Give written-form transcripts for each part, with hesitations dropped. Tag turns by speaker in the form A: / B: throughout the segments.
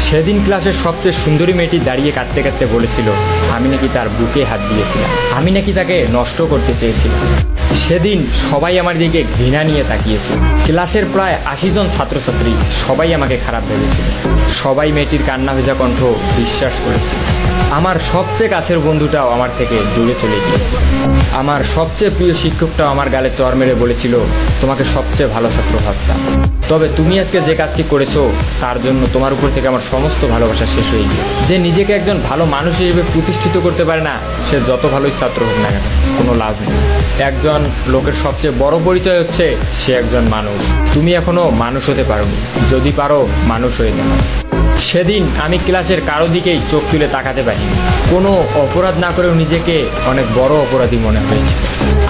A: সেদিন ক্লাসের সবচেয়ে সুন্দরী মেয়েটি দাঁড়িয়ে কাঁদতে কাঁদতে বলেছিল আমি নাকি তার বুকে হাত দিয়েছিলাম, আমি নাকি তাকে নষ্ট করতে চেয়েছিলাম। সেদিন সবাই আমার দিকে ঘৃণা নিয়ে তাকিয়েছিল। ক্লাসের প্রায় 80 জন ছাত্রছাত্রী সবাই আমাকে খারাপ ভেবেছিল। সবাই মেয়েটির কান্না ভেজা কণ্ঠ বিশ্বাস করেছিল। আমার সবচেয়ে কাছের বন্ধুটাও আমার থেকে দূরে চলে গিয়েছিল। আমার সবচেয়ে প্রিয় শিক্ষকটাও আমার গালে চর মেরে বলেছিল তোমাকে সবচেয়ে ভালো ছাত্র ভাবতাম, তবে তুমি আজকে যে কাজটি করেছো তার জন্য তোমার উপর থেকে আমার সমস্ত ভালোবাসা শেষ হয়ে গিয়ে। যে নিজেকে একজন ভালো মানুষ হিসেবে প্রতিষ্ঠিত করতে পারে না, সে যত ভালোই ছাত্র হোক না কেন, কোনো লাভ নেই। একজন লোকের সবচেয়ে বড় পরিচয় হচ্ছে সে একজন মানুষ। তুমি এখনো মানুষ হতে পারোনি, যদি পারো মানুষ হয়ে যাও। সেদিন আমি ক্লাসের কারো দিকেই চোখ তুলে তাকাতে পারিনি। কোনো অপরাধ না করেও নিজেকে অনেক বড় অপরাধী মনে হয়েছে।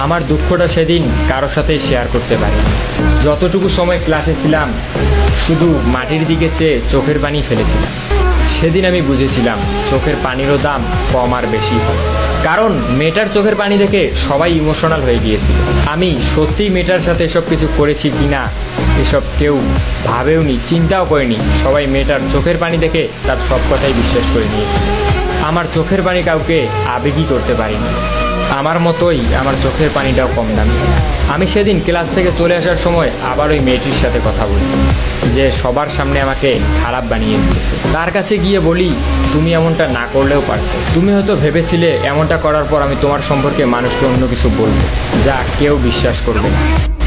A: আমার দুঃখটা সেদিন কারোর সাথেই শেয়ার করতে পারিনি। যতটুকু সময় ক্লাসে ছিলাম শুধু মাটির দিকে চেয়ে চোখের পানি ফেলেছিলাম। সেদিন আমি বুঝেছিলাম চোখের পানিরও দাম কম আর বেশি হয়। কারণ মেয়েটার চোখের পানি দেখে সবাই ইমোশনাল হয়ে গিয়েছিল। আমি সত্যিই মেয়েটার সাথে এসব কিছু করেছি কিনা এসব কেউ ভাবেওনি, চিন্তাও করেনি। সবাই মেয়েটার চোখের পানি দেখে তার সব কথাই বিশ্বাস করে নিয়েছিল। আমার চোখের পানি কাউকে আবেগী করতে পারিনি। আমার মতোই আমার চোখের পানিটাও কম দামি। আমি সেদিন ক্লাস থেকে চলে আসার সময় আবার ওই মেয়েটির সাথে কথা বলি, যে সবার সামনে আমাকে খারাপ বানিয়ে দিয়েছে। তার কাছে গিয়ে বলি তুমি এমনটা না করলেও পারতে। তুমি হয়তো ভেবেছিলে এমনটা করার পর আমি তোমার সম্পর্কে মানুষকে অন্য কিছু বলবো যা কেউ বিশ্বাস করবে না।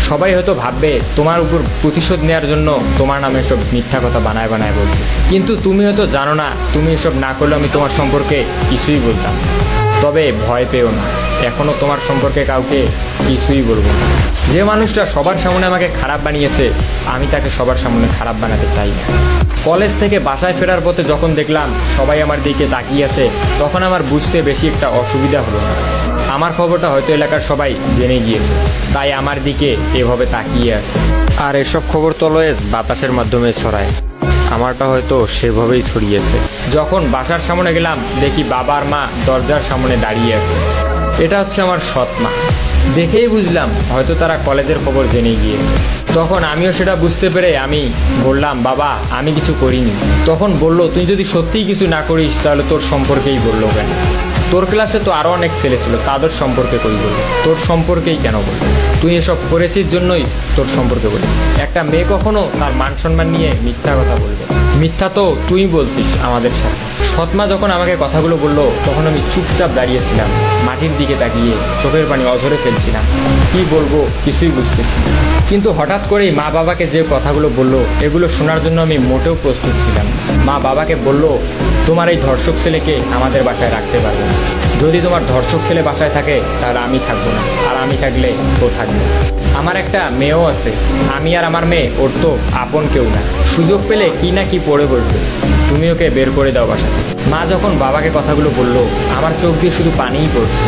A: সবাই হয়তো ভাববে তোমার উপর প্রতিশোধ নেওয়ার জন্য তোমার নামে এসব মিথ্যা কথা বানায় বানায় বলতে। কিন্তু তুমি হয়তো জানো না তুমি এসব না করলে আমি তোমার সম্পর্কে কিছুই বলতাম। তবে ভয় পেও না, এখনও তোমার সম্পর্কে কাউকে কিছুই বলবো না। যে মানুষটা সবার সামনে আমাকে খারাপ বানিয়েছে আমি তাকে সবার সামনে খারাপ বানাতে চাই না। কলেজ থেকে বাসায় ফেরার পথে যখন দেখলাম সবাই আমার দিকে তাকিয়ে আছে, তখন আমার বুঝতে বেশি একটা অসুবিধা হলো না। আমার খবরটা হয়তো এলাকার সবাই জেনে গিয়েছে, তাই আমার দিকে এভাবে তাকিয়ে আছে। আর এসব খবর তো অলওয়েজ বাতাসের মাধ্যমে ছড়ায়, আমারটা হয়তো সেভাবেই ছড়িয়েছে। যখন বাসার সামনে গেলাম দেখি বাবা আর মা দরজার সামনে দাঁড়িয়ে আছে। এটা হচ্ছে আমার সৎ মা। দেখেই বুঝলাম হয়তো তারা কলেজের খবর জেনে গিয়েছে। তখন আমিও সেটা বুঝতে পেরে আমি বললাম বাবা আমি কিছু করিনি। তখন বলল তুই যদি সত্যিই কিছু না করিস তাহলে তোর সম্পর্কেই বললো কেন? তোর ক্লাসে তো আরও অনেক ছেলে ছিল, তাদের সম্পর্কে কই বললো? তোর সম্পর্কেই কেন বললো? তুই এসব করেছিস জন্যই তোর সম্পর্কে বলিস। একটা মেয়ে কখনো তার মান সম্মান নিয়ে মিথ্যা কথা বলবে? মিথ্যা তো তুই বলছিস আমাদের সাথে। সৎমা যখন আমাকে কথাগুলো বললো তখন আমি চুপচাপ দাঁড়িয়েছিলাম, মাটির দিকে তাকিয়ে চোখের পানি অঝরে ফেলছিলাম। কি বলবো কিছুই বুঝতেছি না। কিন্তু হঠাৎ করেই মা বাবাকে যে কথাগুলো বললো এগুলো শোনার জন্য আমি মোটেও প্রস্তুত ছিলাম। মা বাবাকে বলল তোমার এই ধর্ষক ছেলেকে আমাদের বাসায় রাখতে পারবো না। যদি তোমার ধর্ষক ছেলে বাসায় থাকে তাহলে আমি থাকবো না, আর আমি থাকলে ও থাকবে। আমার একটা মেয়েও আছে, আমি আর আমার মেয়ে ওর তো আপন কেউ না। সুযোগ পেলে কি না কি পড়ে বসবে, তুমি ওকে বের করে দাও বাসা থেকে। মা যখন বাবাকে কথাগুলো বললো আমার চোখ দিয়ে শুধু পানিই পড়ছে।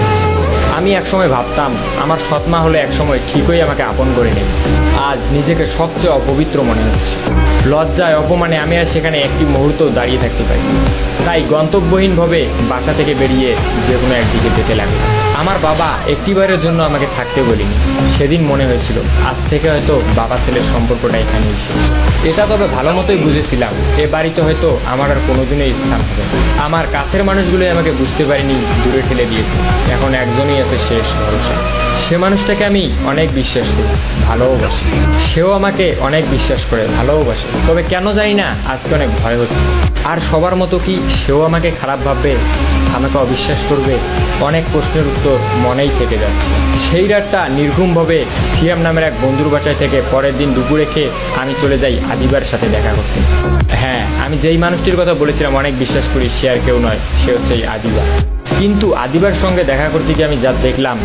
A: আমি একসময় ভাবতাম আমার সৎমা হলে একসময় ঠিকই আমাকে আপন করে নেবে। আজ নিজেকে সবচেয়ে অপবিত্র মনে হচ্ছে। লজ্জায় অপমানে আমি আর সেখানে একটি মুহূর্ত দাঁড়িয়ে থাকতে পারি। তাই গন্তব্যহীনভাবে বাসা থেকে বেরিয়ে যে কোনো একদিকে যেতে লাগলো। আমার বাবা একটিবারের জন্য আমাকে থাকতে বলিনি। সেদিন মনে হয়েছিল আজ থেকে হয়তো বাবা ছেলের সম্পর্কটা এখানেই শেষ। এটা তবে ভালো মতোই বুঝেছিলাম এ বাড়িতে হয়তো আমার আর কোনোদিনই স্থান হবে না। আমার কাছের মানুষগুলোই আমাকে বুঝতে পারিনি, দূরে ঠেলে দিয়েছে। এখন একজনই আছে শেষ ভরসা। সে মানুষটাকে আমি অনেক বিশ্বাস করি, ভালোবাসি। সেও আমাকে অনেক বিশ্বাস করে, ভালোবাসে। তবে কেন জানি না আজকে অনেক ভয় হচ্ছে। আর সবার মতো কি সেও আমাকে খারাপ ভাববে, আমাকে অবিশ্বাস করবে? অনেক প্রশ্নের উত্তর মনেই থেকে যাচ্ছে। সেই রাতটা নির্ঘুমভাবে সিয়াম নামের এক বন্ধুর বাসায় থেকে পরের দিন দুপুরে খেয়ে আমি চলে যাই আদিবার সাথে দেখা করতে। হ্যাঁ, আমি যেই মানুষটির কথা বলেছিলাম অনেক বিশ্বাস করি, সে আর কেউ নয়, সে হচ্ছে এই আদিবা। কিন্তু আদিবার সঙ্গে দেখা করতে গিয়ে আমি যা দেখলাম